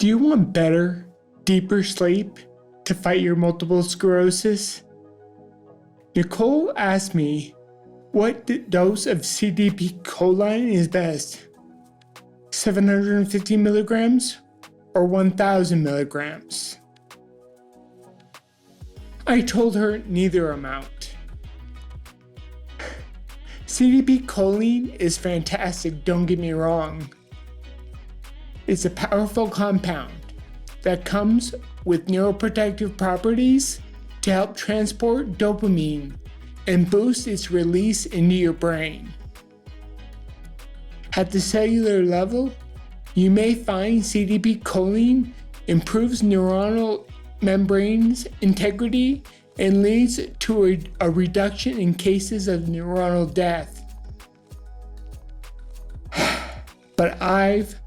Do you want better, deeper sleep to fight your multiple sclerosis? Nicole asked me what dose of CDP-choline is best, 750 milligrams or 1,000 milligrams. I told her neither amount. CDP-choline is fantastic, don't get me wrong. It's a powerful compound that comes with neuroprotective properties to help transport dopamine and boost its release into your brain. At the cellular level, you may find CDP-choline improves neuronal membranes integrity and leads to a reduction in cases of neuronal death. But I've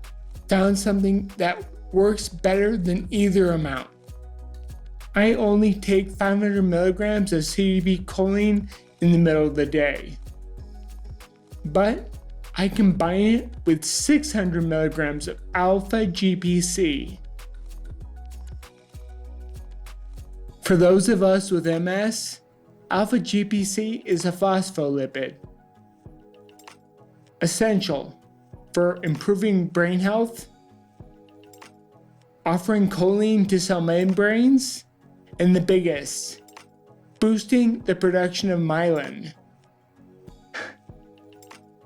found something that works better than either amount. I only take 500 milligrams of CDP-choline in the middle of the day, but I combine it with 600 milligrams of alpha GPC. For those of us with MS, alpha GPC is a phospholipid, essential for improving brain health, offering choline to cell membranes, and the biggest, boosting the production of myelin.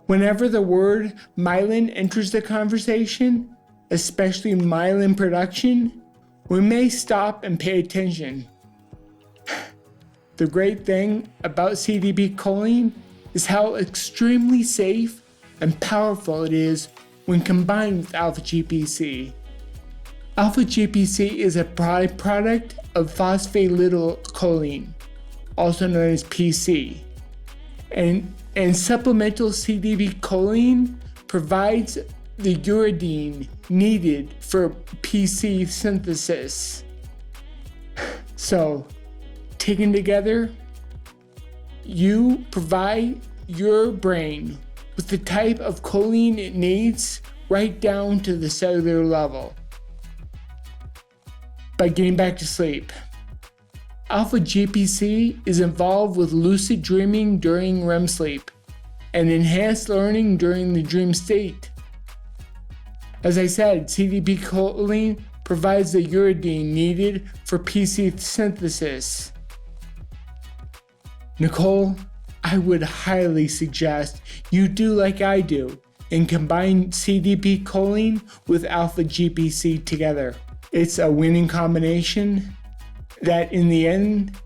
Whenever the word myelin enters the conversation, especially myelin production, we may stop and pay attention. The great thing about CDP-choline is how extremely safe and powerful it is when combined with alpha GPC. Alpha GPC is a byproduct of phosphatidylcholine, also known as PC, and supplemental CDP-choline provides the uridine needed for PC synthesis. So, taken together, you provide your brain with the type of choline it needs right down to the cellular level. By getting back to sleep, alpha GPC is involved with lucid dreaming during REM sleep and enhanced learning during the dream state. As I said, CDP-choline provides the uridine needed for PC synthesis. Nicole, I would highly suggest you do like I do and combine CDP-choline with alpha GPC together. It's a winning combination that in the end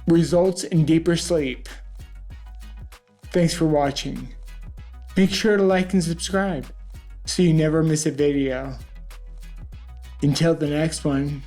results in deeper sleep. Thanks for watching. Make sure to like and subscribe so you never miss a video. Until the next one.